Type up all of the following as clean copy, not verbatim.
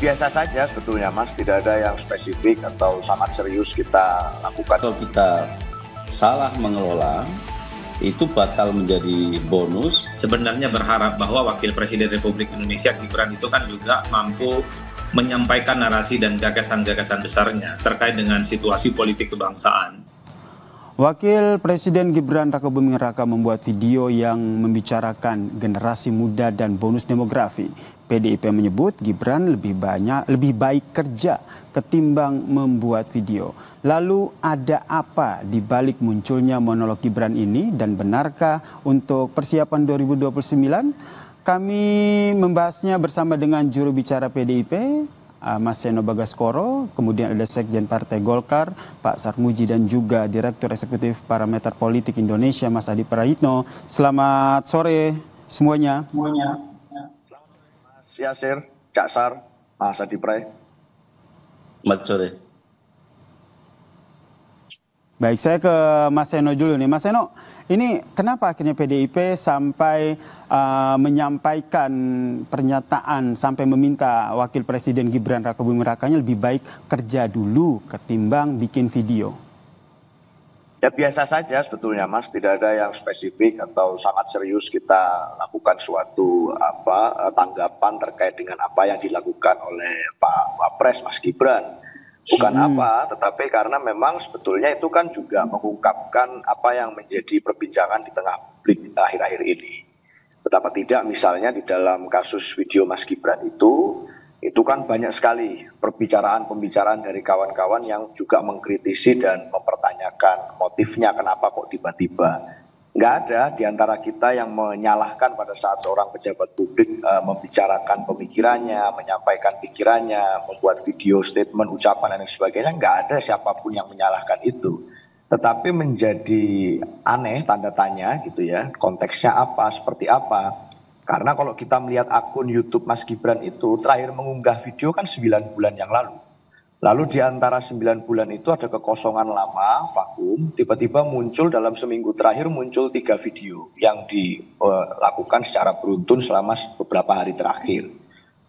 biasa saja sebetulnya Mas, tidak ada yang spesifik atau sangat serius kita lakukan. Kalau kita salah mengelola, itu bakal menjadi bonus. Sebenarnya berharap bahwa Wakil Presiden Republik Indonesia Gibran itu kan juga mampu menyampaikan narasi dan gagasan-gagasan besarnya terkait dengan situasi politik kebangsaan. Wakil Presiden Gibran Rakabuming Raka membuat video yang membicarakan generasi muda dan bonus demografi. PDIP menyebut Gibran lebih baik kerja ketimbang membuat video. Lalu ada apa di balik munculnya monolog Gibran ini dan benarkah untuk persiapan 2029? Kami membahasnya bersama dengan juru bicara PDIP, Mas Seno Bagaskoro, kemudian ada Sekjen Partai Golkar, Pak Sarmuji, dan juga Direktur Eksekutif Parameter Politik Indonesia, Mas Adi Prayitno. Selamat sore semuanya. Mas Yasir, Cak Sar, Mas Adi Pray. Selamat sore. Baik, saya ke Mas Seno dulu nih. Mas Seno, ini kenapa akhirnya PDIP sampai menyampaikan pernyataan sampai meminta Wakil Presiden Gibran Rakabuming Rakanya lebih baik kerja dulu ketimbang bikin video? Ya biasa saja sebetulnya Mas, tidak ada yang spesifik atau sangat serius kita lakukan suatu tanggapan terkait dengan apa yang dilakukan oleh Pak Wapres Mas Gibran. Bukan apa, tetapi karena memang sebetulnya itu kan juga mengungkapkan apa yang menjadi perbincangan di tengah publik akhir-akhir ini. Betapa tidak misalnya di dalam kasus video Mas Gibran itu kan banyak sekali pembicaraan dari kawan-kawan yang juga mengkritisi dan mempertanyakan motifnya kenapa kok tiba-tiba. Nggak ada di antara kita yang menyalahkan pada saat seorang pejabat publik membicarakan pemikirannya, menyampaikan pikirannya, membuat video statement, ucapan dan sebagainya. Nggak ada siapapun yang menyalahkan itu. Tetapi menjadi aneh tanda tanya gitu ya, konteksnya apa, seperti apa. Karena kalau kita melihat akun YouTube Mas Gibran itu terakhir mengunggah video kan 9 bulan yang lalu. Lalu di antara 9 bulan itu ada kekosongan lama, vakum, tiba-tiba muncul dalam seminggu terakhir muncul 3 video yang dilakukan secara beruntun selama beberapa hari terakhir.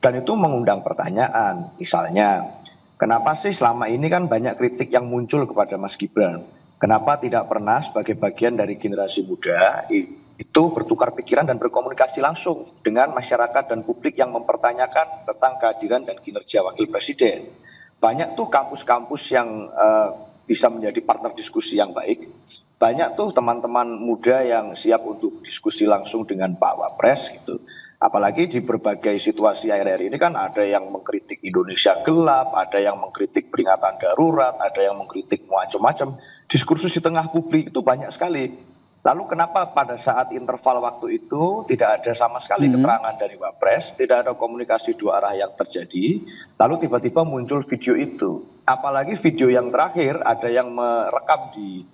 Dan itu mengundang pertanyaan, misalnya, kenapa sih selama ini kan banyak kritik yang muncul kepada Mas Gibran? Kenapa tidak pernah sebagai bagian dari generasi muda itu bertukar pikiran dan berkomunikasi langsung dengan masyarakat dan publik yang mempertanyakan tentang kehadiran dan kinerja Wakil Presiden? Banyak tuh kampus-kampus yang bisa menjadi partner diskusi yang baik. Banyak tuh teman-teman muda yang siap untuk diskusi langsung dengan Pak Wapres gitu. Apalagi di berbagai situasi akhir-akhir ini kan ada yang mengkritik Indonesia gelap, ada yang mengkritik peringatan darurat, ada yang mengkritik macam-macam. Diskursus di tengah publik itu banyak sekali. Lalu kenapa pada saat interval waktu itu tidak ada sama sekali keterangan dari Wapres, tidak ada komunikasi dua arah yang terjadi, lalu tiba-tiba muncul video itu. Apalagi video yang terakhir ada yang merekam di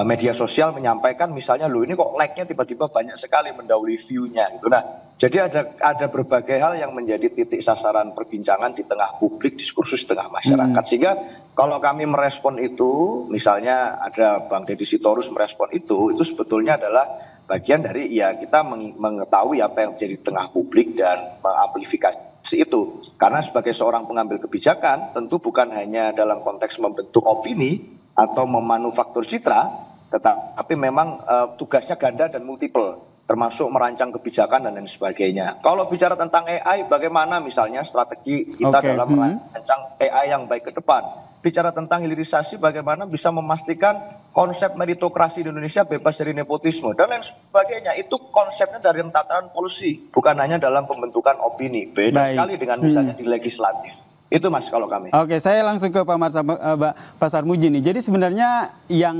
media sosial menyampaikan misalnya loh ini kok like-nya tiba-tiba banyak sekali mendahului view-nya gitu. Nah, jadi ada berbagai hal yang menjadi titik sasaran perbincangan di tengah publik, diskursus di tengah masyarakat. Sehingga kalau kami merespon itu, misalnya ada Bang Deddy Sitorus merespon itu sebetulnya adalah bagian dari ya kita mengetahui apa yang terjadi di tengah publik dan mengamplifikasi itu. Karena sebagai seorang pengambil kebijakan tentu bukan hanya dalam konteks membentuk opini atau memanufaktur citra, tetapi memang tugasnya ganda dan multiple, termasuk merancang kebijakan dan lain sebagainya. Kalau bicara tentang AI, bagaimana misalnya strategi kita dalam merancang AI yang baik ke depan? Bicara tentang hilirisasi, bagaimana bisa memastikan konsep meritokrasi di Indonesia bebas dari nepotisme dan lain sebagainya. Itu konsepnya dari tataran policy, bukan hanya dalam pembentukan opini. Beda sekali dengan misalnya di legislatif. Itu Mas kalau kami. Oke, saya langsung ke Pak Sarmuji nih. Jadi sebenarnya yang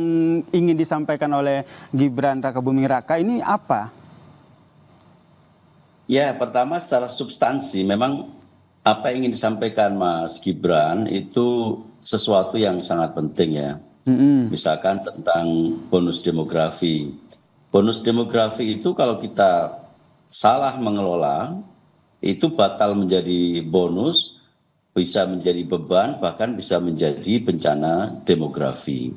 ingin disampaikan oleh Gibran Rakabuming Raka ini apa? Ya, pertama secara substansi memang apa yang ingin disampaikan Mas Gibran itu sesuatu yang sangat penting ya. Misalkan tentang bonus demografi. Bonus demografi itu kalau kita salah mengelola itu bakal menjadi bonus, bisa menjadi beban, bahkan bisa menjadi bencana demografi.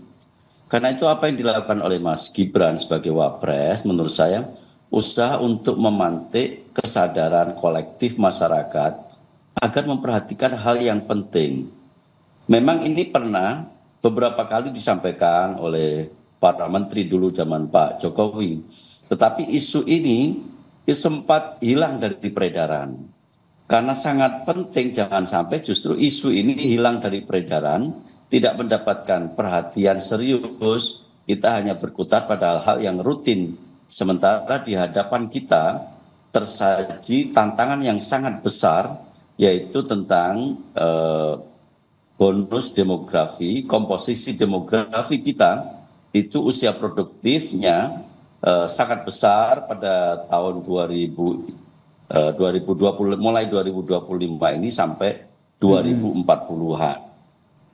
Karena itu apa yang dilakukan oleh Mas Gibran sebagai Wapres, menurut saya, usaha untuk memantik kesadaran kolektif masyarakat agar memperhatikan hal yang penting. Memang ini pernah beberapa kali disampaikan oleh para menteri dulu zaman Pak Jokowi. Tetapi isu ini sempat hilang dari peredaran. Karena sangat penting jangan sampai justru isu ini hilang dari peredaran, tidak mendapatkan perhatian serius, kita hanya berkutat pada hal-hal yang rutin. Sementara di hadapan kita tersaji tantangan yang sangat besar, yaitu tentang bonus demografi, komposisi demografi kita itu usia produktifnya sangat besar pada tahun 2020, mulai 2025 ini sampai 2040-an.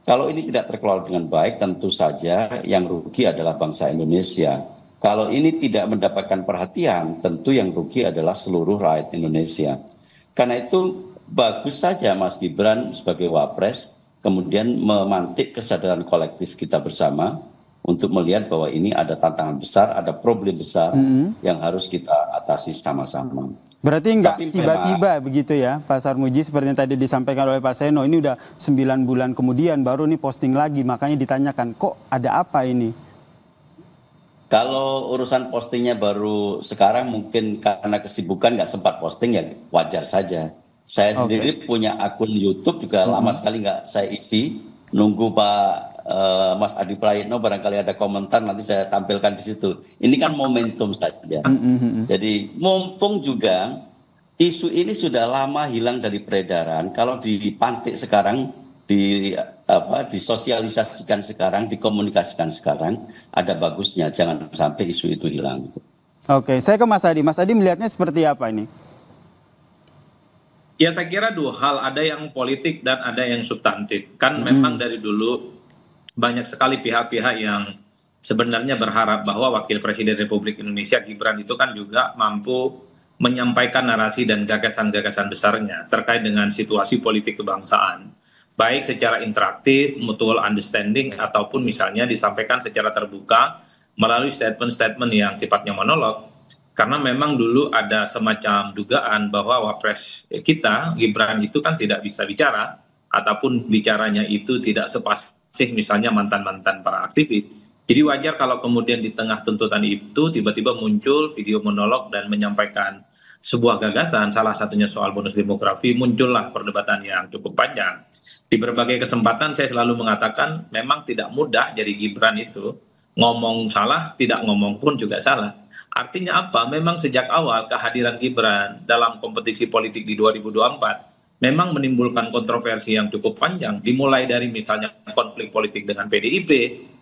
Kalau ini tidak terkelola dengan baik, tentu saja yang rugi adalah bangsa Indonesia. Kalau ini tidak mendapatkan perhatian, tentu yang rugi adalah seluruh rakyat Indonesia. Karena itu bagus saja Mas Gibran sebagai Wapres kemudian memantik kesadaran kolektif kita bersama untuk melihat bahwa ini ada tantangan besar, ada problem besar yang harus kita atasi sama-sama. Berarti nggak tiba-tiba begitu ya Pak Sarmuji, seperti yang tadi disampaikan oleh Pak Seno, ini udah 9 bulan kemudian baru nih posting lagi, makanya ditanyakan kok ada apa ini? Kalau urusan postingnya baru sekarang mungkin karena kesibukan nggak sempat posting, ya wajar saja. Saya sendiri punya akun YouTube juga lama sekali nggak saya isi, nunggu Pak Mas Adi Prayitno barangkali ada komentar nanti saya tampilkan di situ. Ini kan momentum saja. Jadi mumpung juga isu ini sudah lama hilang dari peredaran, kalau dipantik sekarang, disosialisasikan sekarang, dikomunikasikan sekarang, ada bagusnya. Jangan sampai isu itu hilang. Oke, saya ke Mas Adi. Mas Adi melihatnya seperti apa ini? Ya saya kira dua hal, ada yang politik dan ada yang substantif. Kan memang dari dulu banyak sekali pihak-pihak yang sebenarnya berharap bahwa Wakil Presiden Republik Indonesia Gibran itu kan juga mampu menyampaikan narasi dan gagasan-gagasan besarnya terkait dengan situasi politik kebangsaan. Baik secara interaktif, mutual understanding, ataupun misalnya disampaikan secara terbuka melalui statement-statement yang sifatnya monolog. Karena memang dulu ada semacam dugaan bahwa Wapres kita, Gibran itu kan tidak bisa bicara, ataupun bicaranya itu tidak sepasif misalnya mantan-mantan para aktivis. Jadi wajar kalau kemudian di tengah tuntutan itu tiba-tiba muncul video monolog dan menyampaikan sebuah gagasan, salah satunya soal bonus demografi, muncullah perdebatan yang cukup panjang. Di berbagai kesempatan saya selalu mengatakan memang tidak mudah jadi Gibran itu, ngomong salah, tidak ngomong pun juga salah. Artinya apa? Memang sejak awal kehadiran Gibran dalam kompetisi politik di 2024 memang menimbulkan kontroversi yang cukup panjang, dimulai dari misalnya konflik politik dengan PDIP,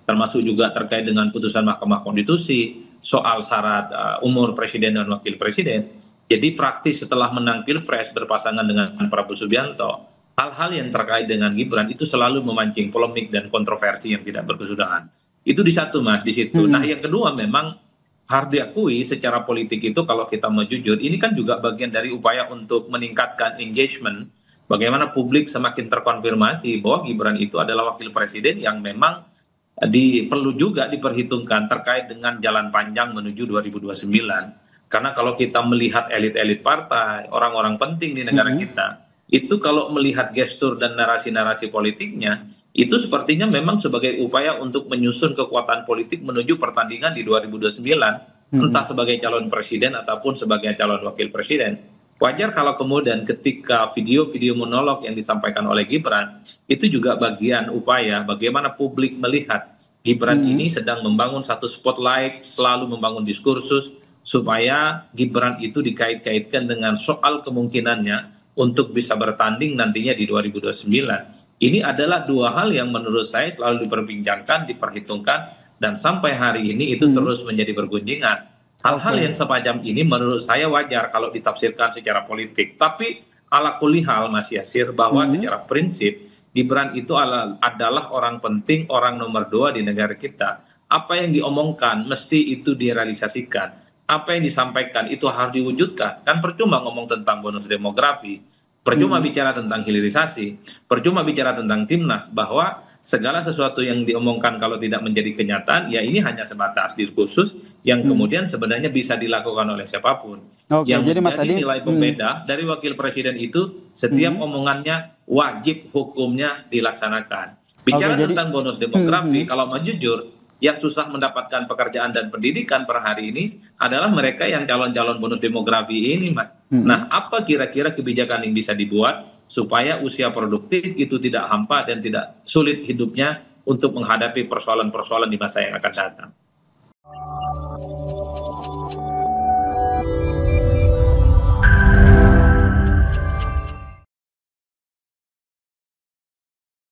termasuk juga terkait dengan putusan Mahkamah Konstitusi, soal syarat umur presiden dan wakil presiden. Jadi praktis setelah menang Pilpres berpasangan dengan Prabowo Subianto, hal-hal yang terkait dengan Gibran itu selalu memancing polemik dan kontroversi yang tidak berkesudahan. Itu di satu Mas, di situ. Nah yang kedua memang harus diakui secara politik itu kalau kita mau jujur, ini kan juga bagian dari upaya untuk meningkatkan engagement, bagaimana publik semakin terkonfirmasi bahwa Gibran itu adalah wakil presiden yang memang perlu juga diperhitungkan terkait dengan jalan panjang menuju 2029. Karena kalau kita melihat elit-elit partai, orang-orang penting di negara kita, itu kalau melihat gestur dan narasi-narasi politiknya, itu sepertinya memang sebagai upaya untuk menyusun kekuatan politik menuju pertandingan di 2029, entah sebagai calon presiden ataupun sebagai calon wakil presiden. Wajar kalau kemudian ketika video-video monolog yang disampaikan oleh Gibran, itu juga bagian upaya bagaimana publik melihat Gibran ini sedang membangun satu spotlight, selalu membangun diskursus, supaya Gibran itu dikait-kaitkan dengan soal kemungkinannya untuk bisa bertanding nantinya di 2029. Ini adalah dua hal yang menurut saya selalu diperbincangkan, diperhitungkan, dan sampai hari ini itu terus menjadi bergunjingan. Hal-hal yang semacam ini menurut saya wajar kalau ditafsirkan secara politik. Tapi ala kulli hal Mas Yasir, bahwa secara prinsip Gibran itu adalah orang penting, orang nomor 2 di negara kita. Apa yang diomongkan mesti itu direalisasikan. Apa yang disampaikan itu harus diwujudkan. Kan percuma ngomong tentang bonus demografi, percuma bicara tentang hilirisasi, percuma bicara tentang timnas, bahwa segala sesuatu yang diomongkan kalau tidak menjadi kenyataan, ya ini hanya sebatas diskursus yang kemudian sebenarnya bisa dilakukan oleh siapapun. Oke, Yang jadi Mas menjadi Adi, nilai pembeda dari wakil presiden itu setiap omongannya wajib hukumnya dilaksanakan. Bicara Oke, jadi tentang bonus demografi, kalau mau jujur, yang susah mendapatkan pekerjaan dan pendidikan per hari ini adalah mereka yang calon-calon bonus demografi ini, Mas. Nah, apa kira-kira kebijakan yang bisa dibuat supaya usia produktif itu tidak hampa dan tidak sulit hidupnya untuk menghadapi persoalan-persoalan di masa yang akan datang?